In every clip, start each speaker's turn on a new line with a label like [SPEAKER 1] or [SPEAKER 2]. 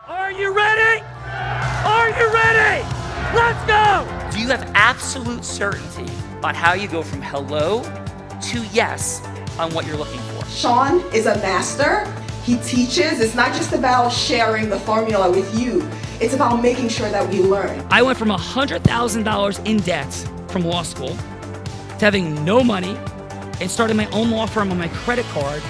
[SPEAKER 1] Are you ready? Are you ready? Let's go!
[SPEAKER 2] Do you have absolute certainty about how you go from hello to yes on what you're looking for?
[SPEAKER 3] Sean is a master. He teaches. It's not just about sharing the formula with you. It's about making sure that we learn.
[SPEAKER 1] I went from $100,000 in debt from law school to having no money and starting my own law firm on my credit card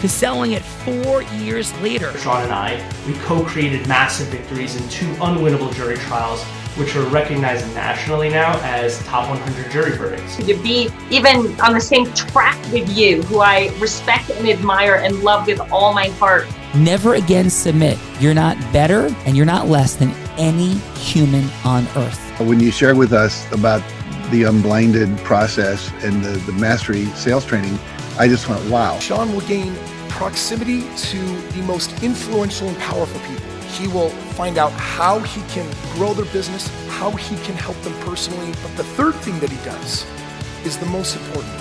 [SPEAKER 1] to selling it 4 years later.
[SPEAKER 4] Sean and I, we co-created massive victories in 2 unwinnable jury trials, which are recognized nationally now as top 100 jury verdicts.
[SPEAKER 5] To be even on the same track with you, who I respect and admire and love with all my heart.
[SPEAKER 2] Never again submit. You're not better and you're not less than any human on earth.
[SPEAKER 6] When you shared with us about the Unblinded process and the mastery sales training, I just went, wow.
[SPEAKER 7] Sean will gain proximity to the most influential and powerful people. He will find out how he can grow their business, how he can help them personally. But the third thing that he does is the most important.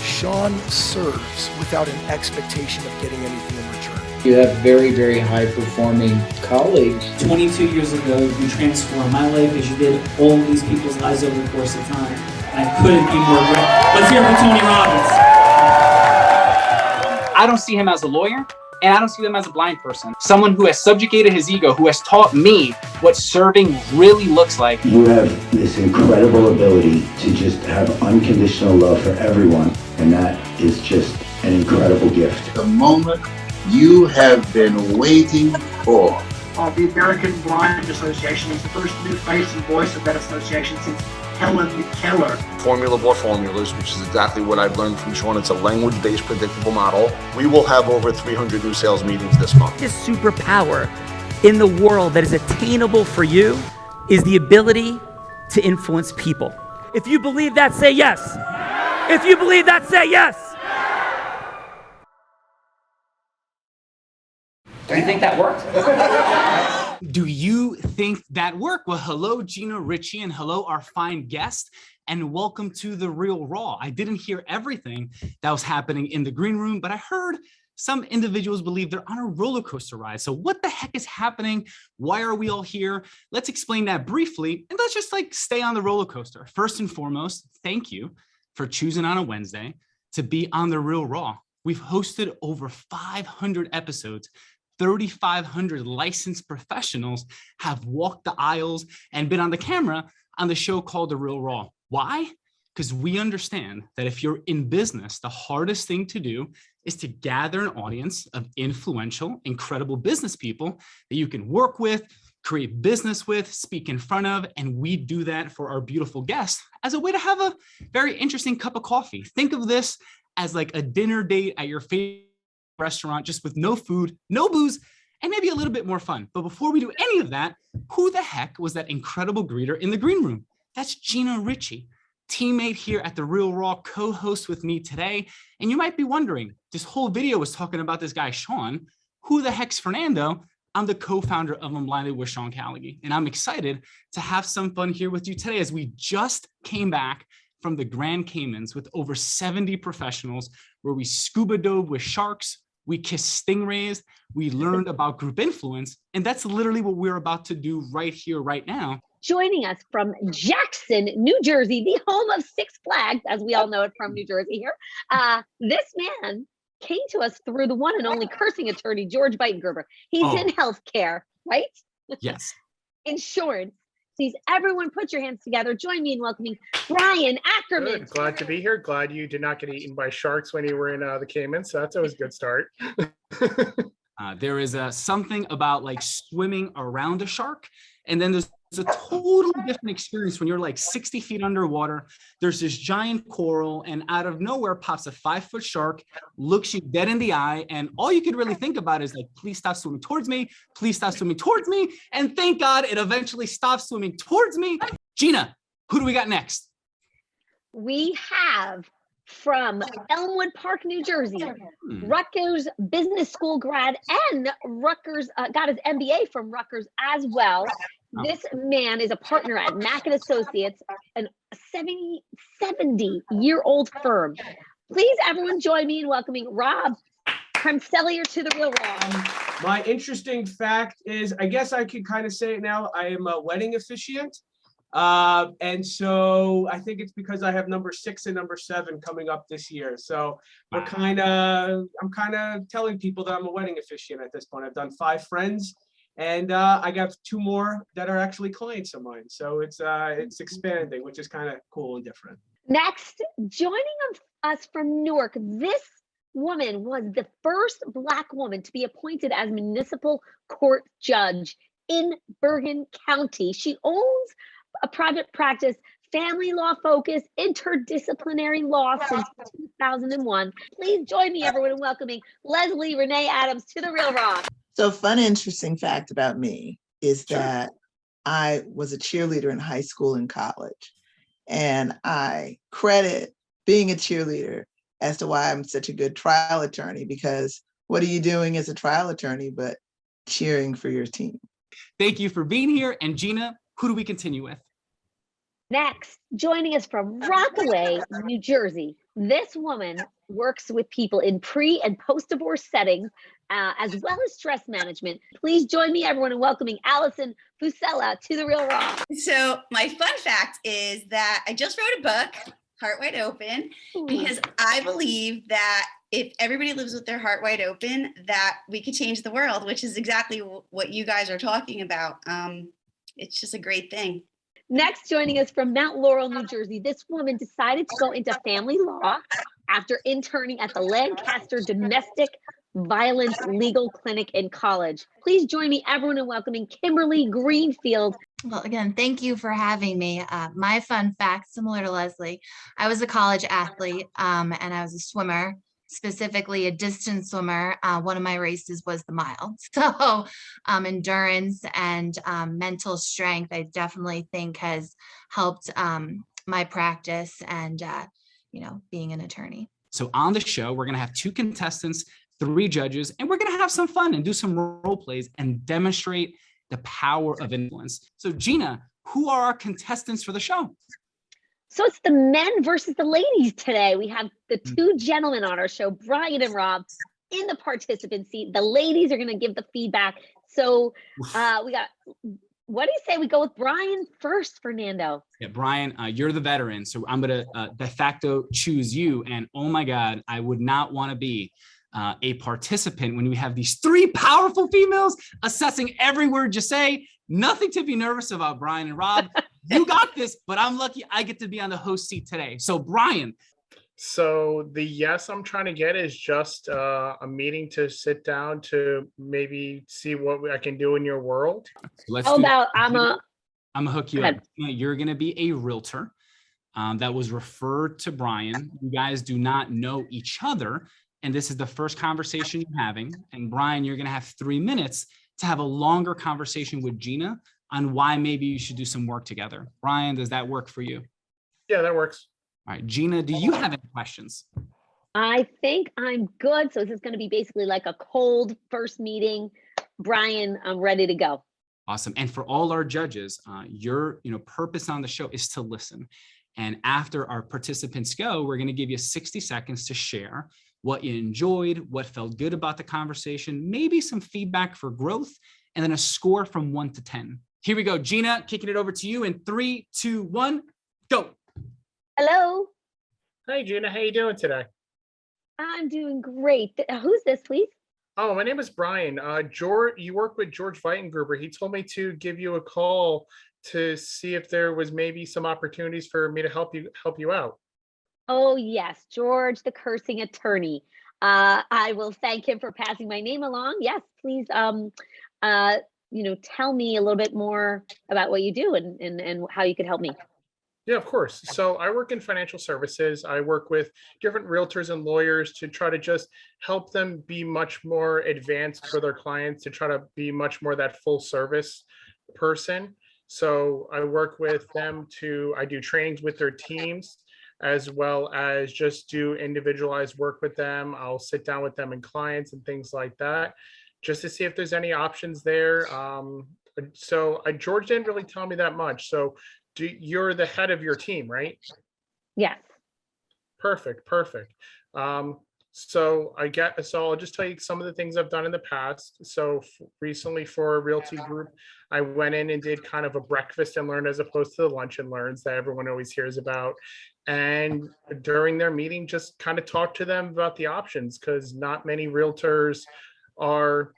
[SPEAKER 7] Sean serves without an expectation of getting anything in return.
[SPEAKER 8] You have very, very high-performing colleagues.
[SPEAKER 9] 22 years ago, you transformed my life as you did all these people's lives over the course of time. And I couldn't be more grateful. Let's hear it for Tony Robbins.
[SPEAKER 10] I don't see him as a lawyer, and I don't see him as a blind person. Someone who has subjugated his ego, who has taught me what serving really looks like.
[SPEAKER 11] You have this incredible ability to just have unconditional love for everyone, and that is just an incredible gift.
[SPEAKER 12] The moment you have been waiting for.
[SPEAKER 13] The American Blind Association is the first new face and voice of that association since Helen Keller.
[SPEAKER 14] Formula for formulas, which is exactly what I've learned from Sean. It's a language-based predictable model. We will have over 300 new sales meetings this month.
[SPEAKER 1] This superpower in the world that is attainable for you is the ability to influence people. If you believe that, say yes. If you believe that, say yes.
[SPEAKER 2] Do you think that worked?
[SPEAKER 10] Do you think that worked? Well, hello, Gina Ritchie, and hello, our fine guest, and welcome to The Real Raw. I didn't hear everything that was happening in the green room, but I heard some individuals believe they're on a roller coaster ride. So what the heck is happening? Why are we all here? Let's explain that briefly, and let's just stay on the roller coaster. First and foremost, thank you for choosing on a Wednesday to be on The Real Raw. We've hosted over 500 episodes. 3,500 licensed professionals have walked the aisles and been on the camera on the show called The Real Raw. Why? Because we understand that if you're in business, the hardest thing to do is to gather an audience of influential, incredible business people that you can work with, create business with, speak in front of, and we do that for our beautiful guests as a way to have a very interesting cup of coffee. Think of this as like a dinner date at your favorite restaurant, just with no food, no booze, and maybe a little bit more fun. But before we do any of that, who the heck was that incredible greeter in the green room? That's Gina Ritchie, teammate here at The Real Raw, co-host with me today. And you might be wondering, this whole video was talking about this guy, Sean. Who the heck's Fernando? I'm the co-founder of Unblinded with Sean Callaghan, and I'm excited to have some fun here with you today as we just came back from the Grand Caymans with over 70 professionals where we scuba dove with sharks, we kissed stingrays, we learned about group influence, and that's literally what we're about to do right here, right now.
[SPEAKER 15] Joining us from Jackson, New Jersey, the home of Six Flags, as we all know it from New Jersey here. This man came to us through the one and only cursing attorney, George Beitengerber. He's in healthcare, right?
[SPEAKER 10] Yes.
[SPEAKER 15] Insurance. Please, everyone put your hands together. Join me in welcoming Brian Ackerman.
[SPEAKER 16] Good. Glad to be here. Glad you did not get eaten by sharks when you were in the Caymans. So that's always a good start.
[SPEAKER 10] There is something about swimming around a shark. And then there's a totally different experience when you're 60 feet underwater. There's this giant coral, and out of nowhere pops a 5-foot shark, looks you dead in the eye. And all you could really think about is please stop swimming towards me. Please stop swimming towards me. And thank God it eventually stops swimming towards me. Gina, who do we got next?
[SPEAKER 15] We have from Elmwood Park, New Jersey, Rutgers Business School grad, and Rutgers got his MBA from Rutgers as well. This man is a partner at Mack and Associates, a 70-year-old firm. Please, everyone, join me in welcoming Rob Premselaar to The Real Raw.
[SPEAKER 17] My interesting fact is, I guess I could kind of say it now, I am a wedding officiant. And so I think it's because I have number 6 and number 7 coming up this year. So I'm kind of telling people that I'm a wedding officiant at this point. I've done 5 friends, and I got 2 more that are actually clients of mine. So it's expanding, which is kind of cool and different.
[SPEAKER 15] Next, joining us from Newark, this woman was the first Black woman to be appointed as municipal court judge in Bergen County. She owns a private practice, family law focused, interdisciplinary law since 2001. Please join me, everyone, in welcoming Leslie Renee Adams to The Real Raw.
[SPEAKER 18] So fun, interesting fact about me is that I was a cheerleader in high school and college. And I credit being a cheerleader as to why I'm such a good trial attorney, because what are you doing as a trial attorney but cheering for your team?
[SPEAKER 10] Thank you for being here. And Gina, who do we continue with?
[SPEAKER 15] Next, joining us from Rockaway, New Jersey, this woman works with people in pre- and post-divorce settings, as well as stress management. Please join me, everyone, in welcoming Allison Fusella to The Real Raw.
[SPEAKER 19] So my fun fact is that I just wrote a book, Heart Wide Open, because I believe that if everybody lives with their heart wide open, that we could change the world, which is exactly what you guys are talking about. It's just a great thing.
[SPEAKER 15] Next, joining us from Mount Laurel, New Jersey, this woman decided to go into family law after interning at the Lancaster Domestic Violence Legal Clinic in college. Please join me, everyone, in welcoming Kimberly Greenfield.
[SPEAKER 20] Well, again, thank you for having me. My fun fact, similar to Leslie, I was a college athlete and I was a swimmer, specifically a distance swimmer. One of my races was the mile. So endurance and mental strength, I definitely think has helped my practice and, being an attorney.
[SPEAKER 10] So on the show, we're going to have 2 contestants, 3 judges, and we're going to have some fun and do some role plays and demonstrate the power of influence. So Gina, who are our contestants for the show?
[SPEAKER 15] So it's the men versus the ladies today. We have the 2 gentlemen on our show, Brian and Rob, in the participant seat. The ladies are going to give the feedback. So we got, what do you say we go with Brian first, Fernando?
[SPEAKER 10] Yeah, Brian, you're the veteran, so I'm going to de facto choose you. And oh my God, I would not want to be a participant when we have these 3 powerful females assessing every word you say. Nothing to be nervous about, Brian and Rob. You got this, but I'm lucky I get to be on the host seat today. So Brian.
[SPEAKER 16] So the yes I'm trying to get is just a meeting to sit down to maybe see what I can do in your world.
[SPEAKER 10] Let's
[SPEAKER 15] How about
[SPEAKER 10] I'm gonna hook you up. You're gonna be a realtor that was referred to Brian. You guys do not know each other, and this is the first conversation you're having. And Brian, you're gonna have 3 minutes to have a longer conversation with Gina on why maybe you should do some work together. Brian, does that work for you?
[SPEAKER 16] Yeah, that works.
[SPEAKER 10] All right, Gina, do you have any questions?
[SPEAKER 15] I think I'm good. So this is going to be basically like a cold first meeting. Brian, I'm ready to go.
[SPEAKER 10] Awesome. And for all our judges, your purpose on the show is to listen. And after our participants go, we're going to give you 60 seconds to share what you enjoyed, what felt good about the conversation, maybe some feedback for growth, and then a score from 1 to 10. Here we go. Gina, kicking it over to you in 3, 2, 1, go.
[SPEAKER 15] Hello.
[SPEAKER 16] Hey, Gina, how you doing today?
[SPEAKER 15] I'm doing great. Who's this, please?
[SPEAKER 16] Oh, my name is Brian. George, you work with George Weitengruber. He told me to give you a call to see if there was maybe some opportunities for me to help you out.
[SPEAKER 15] Oh, yes, George, the cursing attorney. I will thank him for passing my name along. Yes, please, tell me a little bit more about what you do and how you could help me.
[SPEAKER 16] Yeah, of course. So I work in financial services. I work with different realtors and lawyers to try to just help them be much more advanced for their clients, to try to be much more that full service person. So I work with them I do trainings with their teams, as well as just do individualized work with them. I'll sit down with them and clients and things like that, just to see if there's any options there. George didn't really tell me that much. So you're the head of your team, right?
[SPEAKER 15] Yes.
[SPEAKER 16] Perfect. So I'll just tell you some of the things I've done in the past. So recently for a realty group, I went in and did kind of a breakfast and learn as opposed to the lunch and learns that everyone always hears about. And during their meeting, just kind of talk to them about the options, because not many realtors are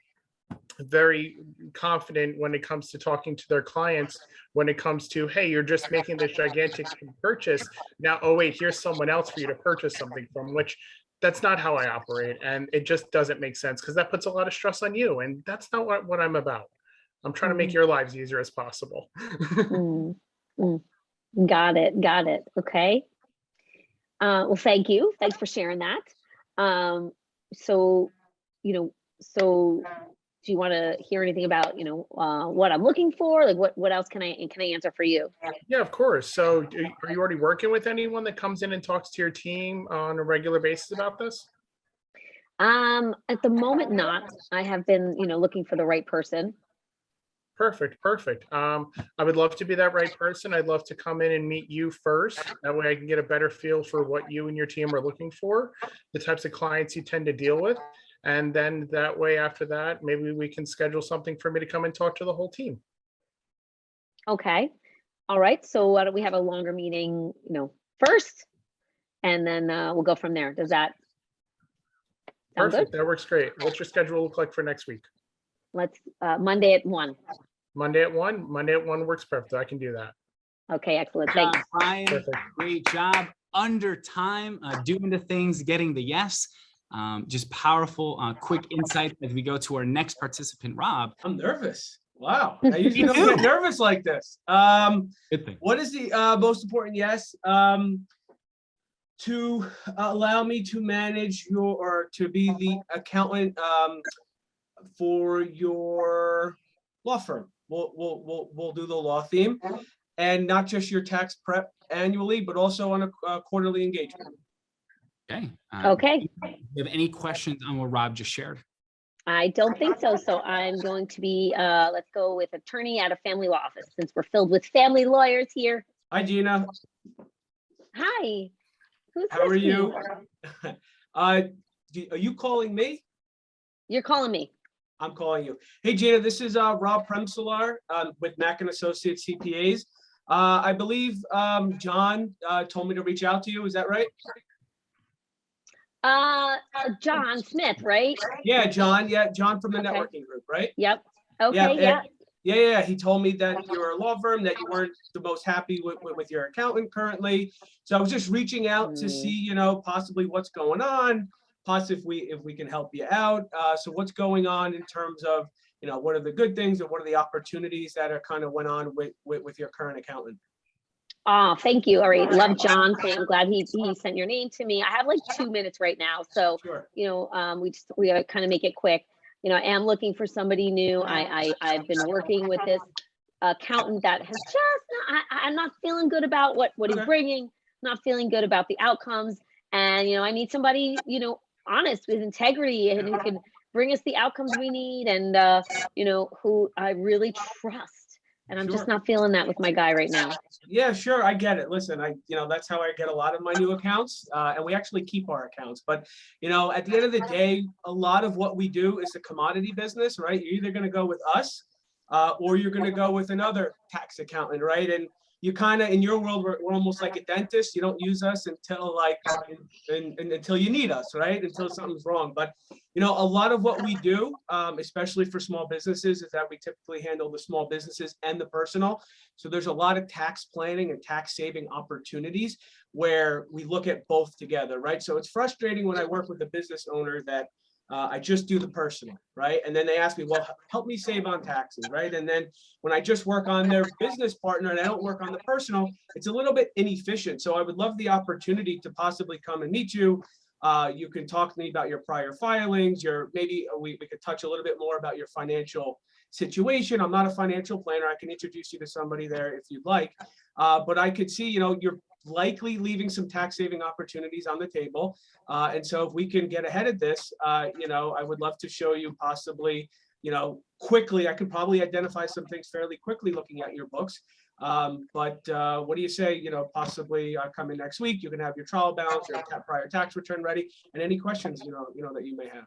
[SPEAKER 16] very confident when it comes to talking to their clients, when it comes to, hey, you're just making this gigantic purchase. Now, oh wait, here's someone else for you to purchase something from, which that's not how I operate. And it just doesn't make sense, because that puts a lot of stress on you. And that's not what I'm about. I'm trying to make your lives easier as possible.
[SPEAKER 15] Got it. Got it. Okay. Well, thank you. Thanks for sharing that. So do you want to hear anything about, what I'm looking for? Like what else can I answer for you?
[SPEAKER 16] Yeah, of course. So are you already working with anyone that comes in and talks to your team on a regular basis about this?
[SPEAKER 15] At the moment, not. I have been, looking for the right person.
[SPEAKER 16] Perfect. I would love to be that right person. I'd love to come in and meet you first. That way I can get a better feel for what you and your team are looking for, the types of clients you tend to deal with. And then that way, after that, maybe we can schedule something for me to come and talk to the whole team.
[SPEAKER 15] Okay. All right. So why don't we have a longer meeting, first, and then we'll go from there. Does that sound
[SPEAKER 16] Perfect.
[SPEAKER 15] good?
[SPEAKER 16] That works great. What's your schedule look like for next week?
[SPEAKER 15] Let's Monday at 1.
[SPEAKER 16] Monday at 1? Monday at 1 works perfect. I can do that.
[SPEAKER 15] Okay, excellent. Thanks.
[SPEAKER 10] Brian, great job. Under time, doing the things, getting the yes. Just powerful, quick insight as we go to our next participant, Rob.
[SPEAKER 17] I'm nervous. Wow. I usually don't get nervous like this.
[SPEAKER 10] Good thing.
[SPEAKER 17] What is the most important yes? To allow me to manage to be the accountant for your law firm. We'll do the law theme, and not just your tax prep annually, but also on a quarterly engagement.
[SPEAKER 10] Okay.
[SPEAKER 15] Okay.
[SPEAKER 10] Do you have any questions on what Rob just shared?
[SPEAKER 15] I don't think so. So I'm going to be, let's go with attorney at a family law office, since we're filled with family lawyers here.
[SPEAKER 17] Hi, Gina.
[SPEAKER 15] Hi. Who's
[SPEAKER 17] How are
[SPEAKER 15] this
[SPEAKER 17] you?
[SPEAKER 15] me?
[SPEAKER 17] Are you calling me?
[SPEAKER 15] You're calling me.
[SPEAKER 17] I'm calling you. Hey, Gina, this is Rob Premselaar with Mack and Associates CPAs. I believe John told me to reach out to you. Is that right?
[SPEAKER 15] John Smith, right?
[SPEAKER 17] Yeah, John. Yeah, John from the
[SPEAKER 15] Okay.
[SPEAKER 17] networking group, right?
[SPEAKER 15] Yep. Okay. Yeah.
[SPEAKER 17] Yeah. He told me that you're a law firm, that you weren't the most happy with your accountant currently. So I was just reaching out to see, possibly what's going on, possibly if we can help you out. So what's going on in terms of, what are the good things and what are the opportunities that are kind of went on with your current accountant?
[SPEAKER 15] Oh, thank you. All right. Love John. I'm glad he sent your name to me. I have like 2 minutes right now. So,
[SPEAKER 17] Sure.
[SPEAKER 15] We gotta kind of make it quick. I am looking for somebody new. I've been working with this accountant that has I'm not feeling good about what he's bringing, not feeling good about the outcomes. And, I need somebody, honest with integrity and who can bring us the outcomes we need and, who I really trust. And I'm just not feeling that with my guy right now.
[SPEAKER 17] Yeah, sure. I get it. Listen, that's how I get a lot of my new accounts, and we actually keep our accounts. But, at the end of the day, a lot of what we do is a commodity business, right? You're either going to go with us or you're going to go with another tax accountant, right? And you kind of, in your world, we're almost like a dentist. You don't use us until until you need us, right? Until something's wrong. But, a lot of what we do, especially for small businesses, is that we typically handle the small businesses and the personal. So there's a lot of tax planning and tax saving opportunities where we look at both together, right? So it's frustrating when I work with a business owner that I just do the personal, right? And then they ask me, well, help me save on taxes, right? And then when I just work on their business partner and I don't work on the personal, it's a little bit inefficient. So I would love the opportunity to possibly come and meet you. You can talk to me about your prior filings, maybe we could touch a little bit more about your financial situation. I'm not a financial planner. I can introduce you to somebody there if you'd like. But I could see, you're likely leaving some tax saving opportunities on the table. And so if we can get ahead of this, I would love to show you possibly, quickly, I could probably identify some things fairly quickly looking at your books. But what do you say, possibly come in next week, you can have your trial balance, your prior tax return ready, and any questions, that you may have.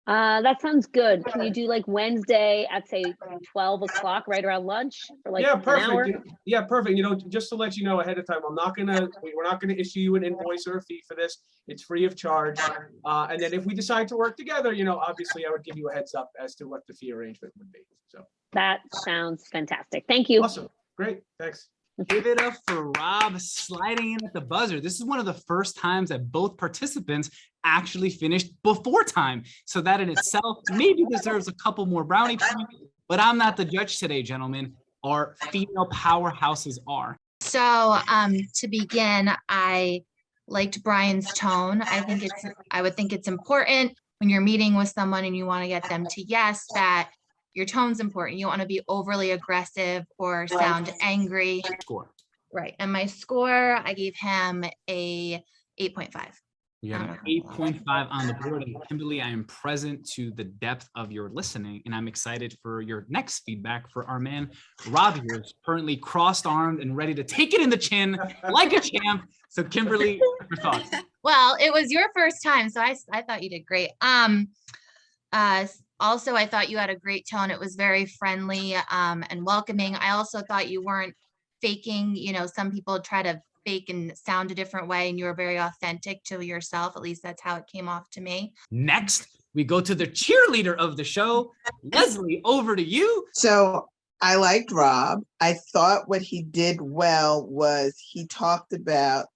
[SPEAKER 15] That sounds good. Can you do like Wednesday at say 12 o'clock, right around lunch, for like an hour?
[SPEAKER 17] Yeah, perfect. Just to let you know ahead of time, we're not gonna issue you an invoice or a fee for this. It's free of charge. And then if we decide to work together, obviously I would give you a heads up as to what the fee arrangement would be. So
[SPEAKER 15] that sounds fantastic. Thank you.
[SPEAKER 17] Awesome. Great. Thanks.
[SPEAKER 10] Give it up for Rob sliding in at the buzzer. This is one of the first times that both participants actually finished before time. So that in itself maybe deserves a couple more brownie points, but I'm not the judge today, gentlemen. Our female powerhouses are.
[SPEAKER 20] So to begin, I liked Brian's tone. I would think it's important when you're meeting with someone and you want to get them to yes, that your tone's important. You don't want to be overly aggressive or sound angry.
[SPEAKER 10] Score.
[SPEAKER 20] Right. And my score, I gave him a 8.5.
[SPEAKER 10] You got an 8.5 on the board. And Kimberly, I am present to the depth of your listening, and I'm excited for your next feedback for our man, Rob, here is currently crossed-armed and ready to take it in the chin like a champ. So Kimberly, your thoughts?
[SPEAKER 20] Well, it was your first time, so I thought you did great. Also, I thought you had a great tone. It was very friendly and welcoming. I also thought you weren't faking. Some people try to fake and sound a different way, and you were very authentic to yourself. At least that's how it came off to me.
[SPEAKER 10] Next, we go to the cheerleader of the show. Leslie, over to you.
[SPEAKER 18] So I liked Rob. I thought what he did well was he talked about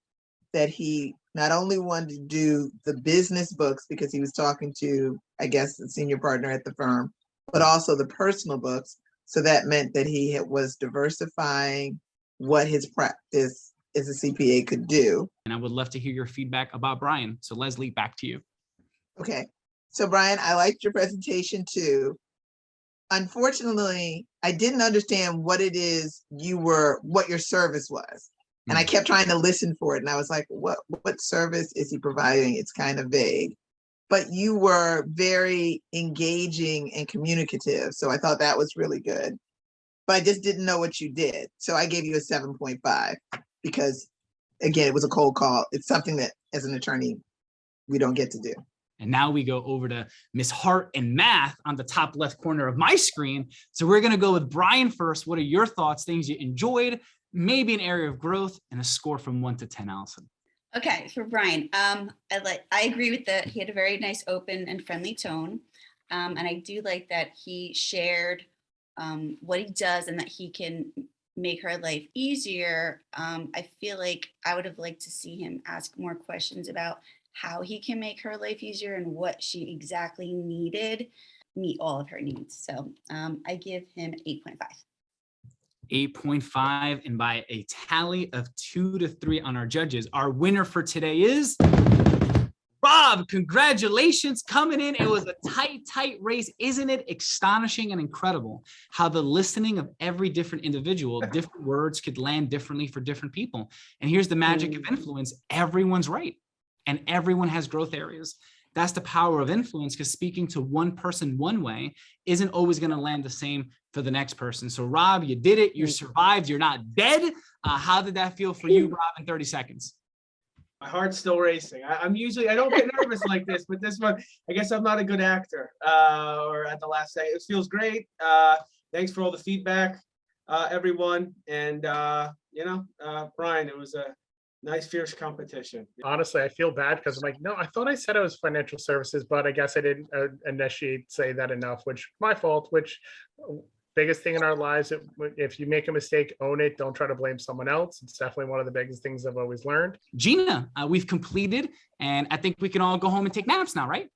[SPEAKER 18] that he not only wanted to do the business books because he was talking to, I guess, the senior partner at the firm, but also the personal books. So that meant that he was diversifying what his practice as a CPA could do.
[SPEAKER 10] And I would love to hear your feedback about Brian. So Leslie, back to you.
[SPEAKER 18] Okay. So Brian, I liked your presentation too. Unfortunately, I didn't understand what it is what your service was. And I kept trying to listen for it. And I was like, what service is he providing? It's kind of vague. But you were very engaging and communicative. So I thought that was really good. But I just didn't know what you did. So I gave you a 7.5 because, again, it was a cold call. It's something that, as an attorney, we don't get to do.
[SPEAKER 10] And now we go over to Miss Hart and Math on the top left corner of my screen. So we're going to go with Brian first. What are your thoughts, things you enjoyed, maybe an area of growth, and a score from 1 to 10, Allison?
[SPEAKER 19] Okay, for Brian, I agree with that. He had a very nice, open and friendly tone. And I do like that he shared what he does and that he can make her life easier. I feel like I would have liked to see him ask more questions about how he can make her life easier and what she exactly needed, meet all of her needs. So I give him 8.5.
[SPEAKER 10] 8.5, and by a tally of 2 to 3 on our judges, our winner for today is Rob. Congratulations coming in. It was a tight race. Isn't it astonishing and incredible how the listening of every different individual, different words could land differently for different people? And here's the magic of influence. Everyone's right. And everyone has growth areas. That's the power of influence, because speaking to one person one way isn't always going to land the same for the next person. So Rob, you did it. You survived. You're not dead. How did that feel for you, Rob, in 30 seconds?
[SPEAKER 17] My heart's still racing. I don't get nervous like this, but this one, I guess I'm not a good actor. Or at the last second, it feels great. Thanks for all the feedback, everyone. And, Brian, it was a nice, fierce competition.
[SPEAKER 16] Honestly, I feel bad because I'm like, no, I thought I said I was financial services, but I guess I didn't initiate say that enough, which my fault, which biggest thing in our lives, if you make a mistake, own it. Don't try to blame someone else. It's definitely one of the biggest things I've always learned.
[SPEAKER 10] Gina, we've completed, and I think we can all go home and take naps now, right?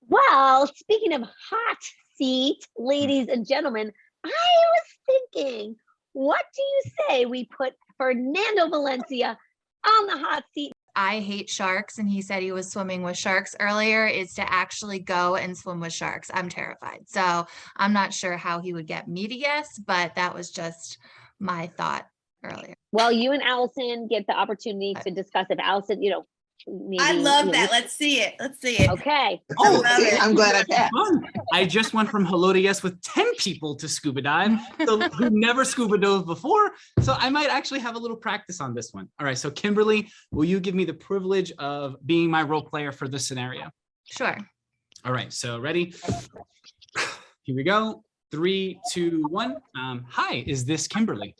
[SPEAKER 15] Well, speaking of hot seat, ladies and gentlemen, I was thinking, what do you say we put Fernando Valencia on the hot seat?
[SPEAKER 20] I hate sharks, and he said he was swimming with sharks earlier, is to actually go and swim with sharks. I'm terrified. So I'm not sure how he would get me to yes, but that was just my thought earlier.
[SPEAKER 15] Well, you and Allison get the opportunity to discuss if Allison, maybe.
[SPEAKER 19] I love that. Let's see it. Let's see it.
[SPEAKER 15] Okay.
[SPEAKER 19] I love it.
[SPEAKER 18] I'm glad I passed.
[SPEAKER 10] I just went from hello to yes with 10 people to scuba dive who never scuba dove before. So I might actually have a little practice on this one. All right. So Kimberly, will you give me the privilege of being my role player for this scenario?
[SPEAKER 20] Sure.
[SPEAKER 10] All right. So ready? Here we go. 3, 2, 1. Hi, is this Kimberly?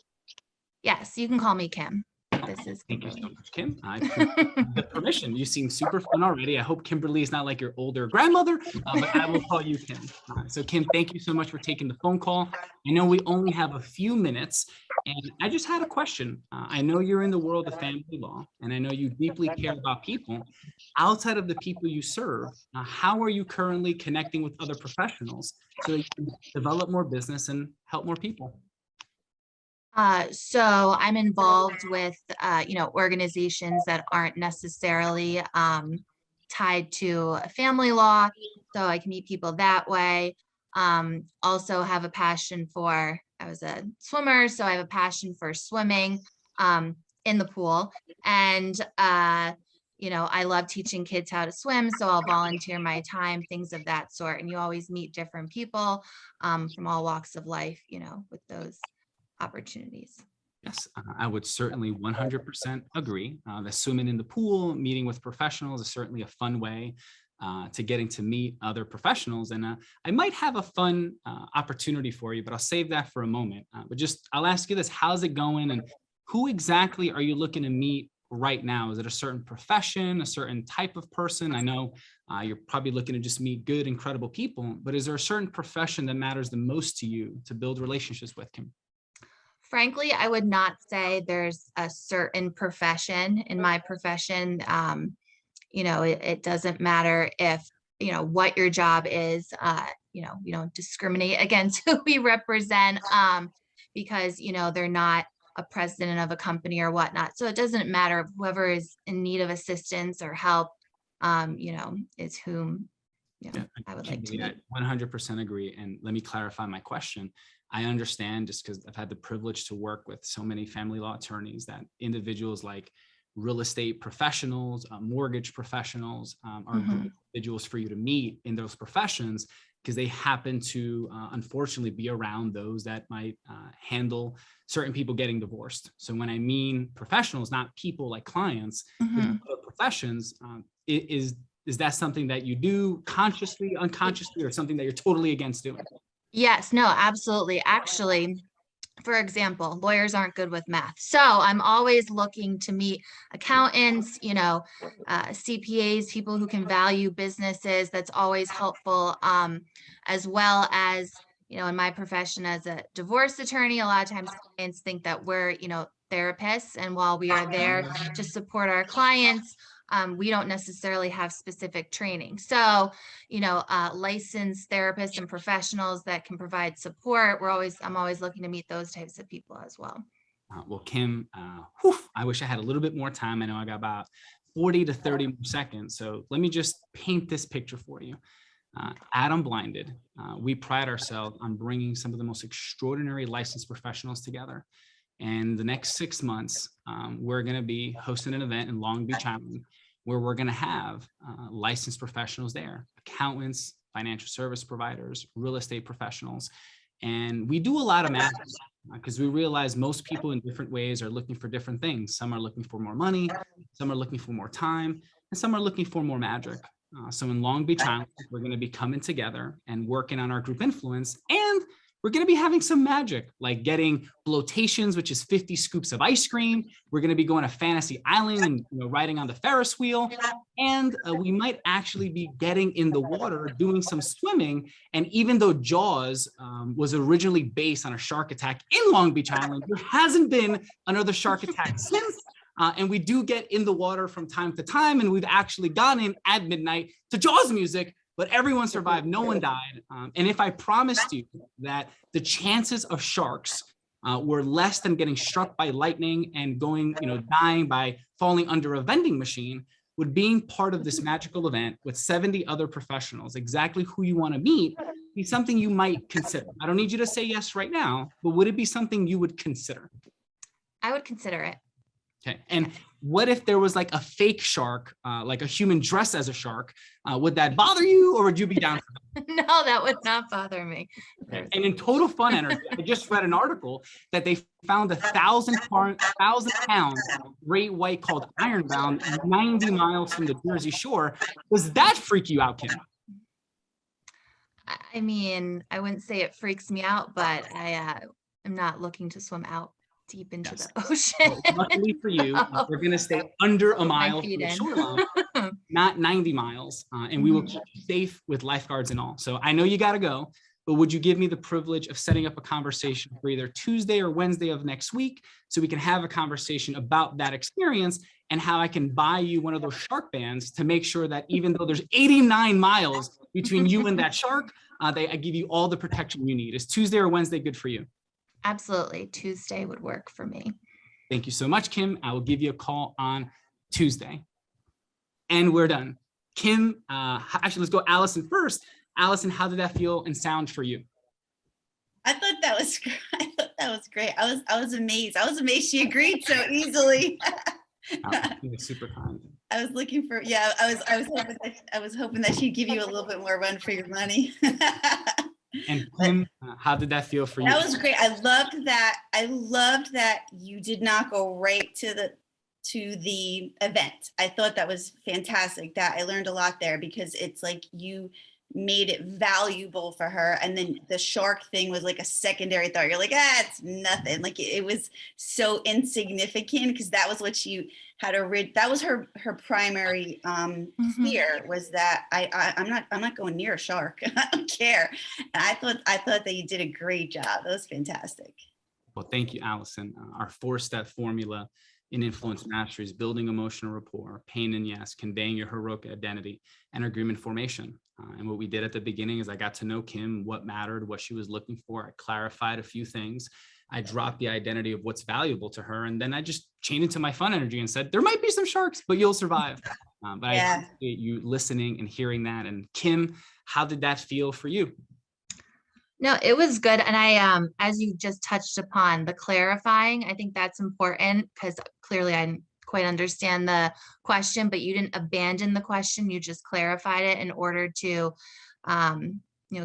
[SPEAKER 20] Yes, you can call me Kim. This is
[SPEAKER 10] Thank you so much, Kim. I appreciate the permission. You seem super fun already. I hope Kimberly is not like your older grandmother, but I will call you Kim. So Kim, thank you so much for taking the phone call. I know we only have a few minutes, and I just had a question. I know you're in the world of family law, and I know you deeply care about people. Outside of the people you serve, how are you currently connecting with other professionals so you can develop more business and help more people?
[SPEAKER 20] So I'm involved with, organizations that aren't necessarily tied to family law, so I can meet people that way. Also have a passion for, I was a swimmer, so I have a passion for swimming in the pool. And, I love teaching kids how to swim, so I'll volunteer my time, things of that sort. And you always meet different people from all walks of life, with those opportunities.
[SPEAKER 10] Yes, I would certainly 100% agree that swimming in the pool, meeting with professionals is certainly a fun way to getting to meet other professionals. And I might have a fun opportunity for you, but I'll save that for a moment. I'll ask you this, how's it going? And who exactly are you looking to meet right now? Is it a certain profession, a certain type of person? I know you're probably looking to just meet good, incredible people, but is there a certain profession that matters the most to you to build relationships with, Kim?
[SPEAKER 20] Frankly, I would not say there's a certain profession. In my profession, it doesn't matter if, what your job is, you don't discriminate against who we represent because, they're not a president of a company or whatnot. So it doesn't matter. Whoever is in need of assistance or help, is whom I would like to meet.
[SPEAKER 10] 100% agree. And let me clarify my question. I understand, just because I've had the privilege to work with so many family law attorneys, that individuals like real estate professionals, mortgage professionals are good individuals for you to meet in those professions, because they happen to unfortunately be around those that might handle certain people getting divorced. So when I mean professionals, not people like clients, but other professions, is that something that you do consciously, unconsciously, or something that you're totally against doing?
[SPEAKER 20] Yes, no, absolutely. Actually, for example, lawyers aren't good with math. So I'm always looking to meet accountants, CPAs, people who can value businesses. That's always helpful, as well as, in my profession as a divorce attorney, a lot of times clients think that we're, therapists. And while we are there to support our clients, we don't necessarily have specific training. So, licensed therapists and professionals that can provide support, I'm always looking to meet those types of people as well.
[SPEAKER 10] Well, Kim, I wish I had a little bit more time. I know I got about 40 to 30 more seconds. So let me just paint this picture for you. At Unblinded, we pride ourselves on bringing some of the most extraordinary licensed professionals together. And the next 6 months, we're going to be hosting an event in Long Beach Island where we're going to have licensed professionals there, accountants, financial service providers, real estate professionals. And we do a lot of math because we realize most people in different ways are looking for different things. Some are looking for more money, some are looking for more time, and some are looking for more magic. So in Long Beach Island, we're going to be coming together and working on our group influence, and we're going to be having some magic, like getting blotations, which is 50 scoops of ice cream. We're going to be going to Fantasy Island and riding on the Ferris wheel. And we might actually be getting in the water, doing some swimming. And even though Jaws was originally based on a shark attack in Long Beach Island, there hasn't been another shark attack since. And we do get in the water from time to time. And we've actually gone in at midnight to Jaws music, but everyone survived, no one died. And if I promised you that the chances of sharks were less than getting struck by lightning and going, dying by falling under a vending machine, would being part of this magical event with 70 other professionals, exactly who you want to meet, be something you might consider? I don't need you to say yes right now, but would it be something you would consider?
[SPEAKER 20] I would consider it.
[SPEAKER 10] Okay. And what if there was like a fake shark, like a human dressed as a shark? Would that bother you, or would you be down for that?
[SPEAKER 20] No, that would not bother me.
[SPEAKER 10] And in total fun energy, I just read an article that they found 1,000 pounds great white called ironbound 90 miles from the Jersey Shore. Does that freak you out, Kim?
[SPEAKER 20] I mean, I wouldn't say it freaks me out, but I'm not looking to swim out deep into the ocean.
[SPEAKER 10] Well, luckily for you, we're going to stay under a mile from
[SPEAKER 20] feet
[SPEAKER 10] the
[SPEAKER 20] in.
[SPEAKER 10] shoreline, not 90 miles, and we will keep you safe with lifeguards and all. So I know you got to go, but would you give me the privilege of setting up a conversation for either Tuesday or Wednesday of next week so we can have a conversation about that experience and how I can buy you one of those shark bands to make sure that even though there's 89 miles between you and that shark, I give you all the protection you need. Is Tuesday or Wednesday good for you?
[SPEAKER 20] Absolutely. Tuesday would work for me.
[SPEAKER 10] Thank you so much, Kim. I will give you a call on Tuesday. And we're done. Kim, actually, let's go Allison first. Allison, how did that feel and sound for you?
[SPEAKER 19] I thought that was great. I was amazed. I was amazed she agreed so easily.
[SPEAKER 10] Super kind.
[SPEAKER 19] I was looking for, I was hoping that she'd give you a little bit more run for your money.
[SPEAKER 10] And Kim, how did that feel for you?
[SPEAKER 19] That was great. I loved that. I loved that you did not go right to the event. I thought that was fantastic. That I learned a lot there because it's like you made it valuable for her, and then the shark thing was like a secondary thought. You're like, it's nothing. Like it was so insignificant because that was what she had that was her primary fear, was that I'm not going near a shark. I don't care. And I thought that you did a great job. That was fantastic.
[SPEAKER 10] Well, thank you, Allison. Our 4-step formula in influence mastery is building emotional rapport, pain and yes, conveying your heroic identity, and agreement formation. And what we did at the beginning is I got to know Kim, what mattered, what she was looking for. I clarified a few things. I dropped the identity of what's valuable to her. And then I just chained into my fun energy and said, there might be some sharks, but you'll survive. But I appreciate you listening and hearing that. And Kim, how did that feel for you?
[SPEAKER 20] No, it was good. And I, as you just touched upon the clarifying, I think that's important because clearly I didn't quite understand the question, but you didn't abandon the question. You just clarified it in order to,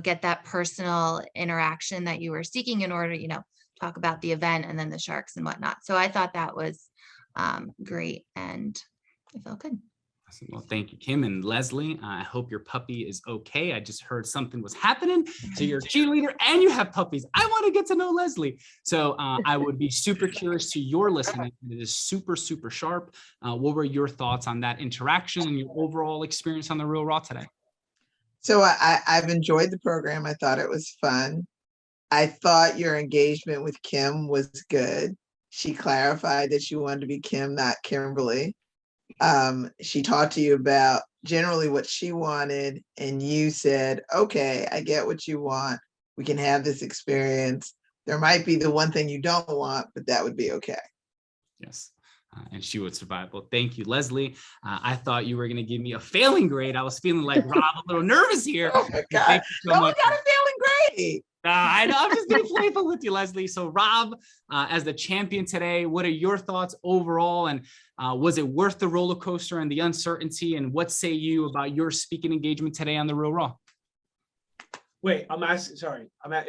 [SPEAKER 20] get that personal interaction that you were seeking in order, talk about the event and then the sharks and whatnot. So I thought that was great and it felt good.
[SPEAKER 10] Well, thank you, Kim. And Leslie, I hope your puppy is okay. I just heard something was happening. So you're a cheerleader and you have puppies. I want to get to know Leslie. So I would be super curious to your listening. It is super, super sharp. What were your thoughts on that interaction and your overall experience on the Real Raw today?
[SPEAKER 18] So I've enjoyed the program. I thought it was fun. I thought your engagement with Kim was good. She clarified that she wanted to be Kim, not Kimberly. She talked to you about generally what she wanted, and you said, okay, I get what you want. We can have this experience. There might be the one thing you don't want, but that would be okay.
[SPEAKER 10] Yes. And she would survive. Well, thank you, Leslie. I thought you were going to give me a failing grade. I was feeling like Rob, a little nervous here.
[SPEAKER 18] Oh my God.
[SPEAKER 10] Thank you so much.
[SPEAKER 18] got a failing grade.
[SPEAKER 10] I know, I'm just being playful with you, Leslie. So Rob, as the champion today, what are your thoughts overall? And was it worth the roller coaster and the uncertainty? And what say you about your speaking engagement today on the Real Raw?
[SPEAKER 17] Wait,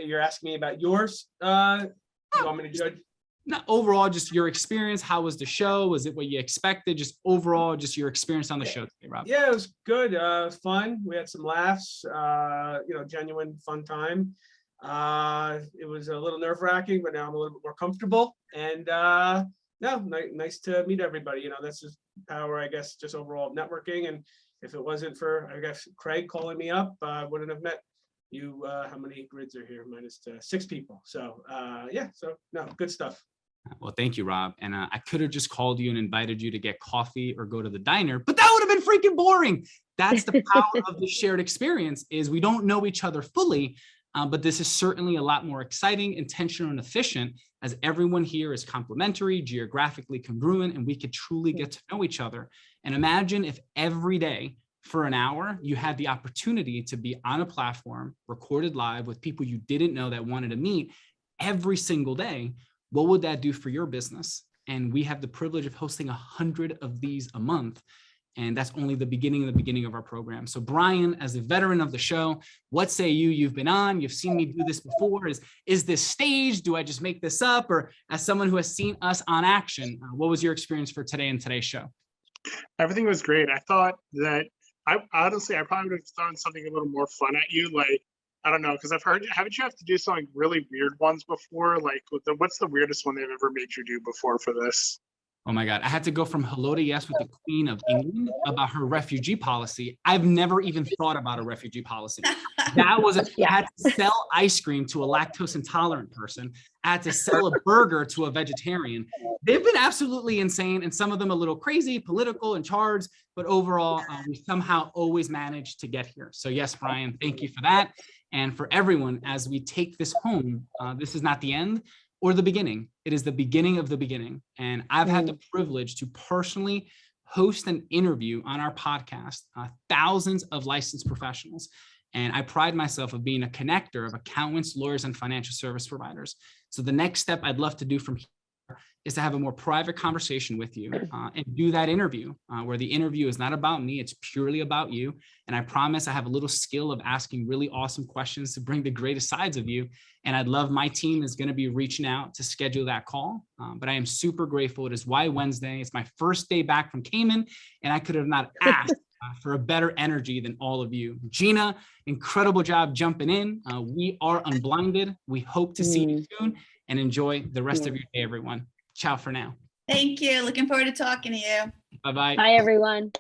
[SPEAKER 17] you're asking me about yours? You want me to judge?
[SPEAKER 10] Not overall, just your experience. How was the show? Was it what you expected? Just overall, just your experience on the show today, Rob.
[SPEAKER 17] Yeah, it was good. Fun. We had some laughs, genuine fun time. It was a little nerve-wracking, but now I'm a little bit more comfortable. And nice to meet everybody. That's just power, I guess, just overall networking. And if it wasn't for, I guess, Craig calling me up, I wouldn't have met you. How many grids are here? Minus 6 people. So good stuff.
[SPEAKER 10] Well, thank you, Rob. And I could have just called you and invited you to get coffee or go to the diner, but that would have been freaking boring. That's the power of the shared experience, is we don't know each other fully, but this is certainly a lot more exciting, intentional, and efficient, as everyone here is complementary, geographically congruent, and we could truly get to know each other. And imagine if every day for an hour, you had the opportunity to be on a platform, recorded live with people you didn't know that wanted to meet every single day. What would that do for your business? and we have the privilege of hosting 100 of these a month. And that's only the beginning of our program. So Brian, as a veteran of the show, what say you? You've been on, you've seen me do this before. Is this staged? Do I just make this up? Or as someone who has seen us on action, what was your experience for today and today's show?
[SPEAKER 16] Everything was great. I thought that I probably would have thrown something a little more fun at you. Like, I don't know, because I've heard, haven't you have to do some like really weird ones before? Like, what's the weirdest one they've ever made you do before for this?
[SPEAKER 10] Oh my God, I had to go from hello to yes with the Queen of England about her refugee policy. I've never even thought about a refugee policy. That was, I had to sell ice cream to a lactose intolerant person. I had to sell a burger to a vegetarian. They've been absolutely insane, and some of them a little crazy, political and charged, but overall, we somehow always managed to get here. So yes, Brian, thank you for that. And for everyone, as we take this home, this is not the end or the beginning. It is the beginning of the beginning. And I've had the privilege to personally host an interview on our podcast, thousands of licensed professionals. And I pride myself of being a connector of accountants, lawyers, and financial service providers. So the next step I'd love to do from here is to have a more private conversation with you and do that interview where the interview is not about me, it's purely about you. And I promise I have a little skill of asking really awesome questions to bring the greatest sides of you. And I'd love, my team is going to be reaching out to schedule that call. But I am super grateful. It is Why Wednesday. It's my first day back from Cayman, and I could have not asked for a better energy than all of you. Gina, incredible job jumping in. We are Unblinded. We hope to see you soon, and enjoy the rest of your day, everyone. Ciao for now.
[SPEAKER 19] Thank you. Looking forward to talking to you.
[SPEAKER 10] Bye-bye.
[SPEAKER 15] Bye, everyone.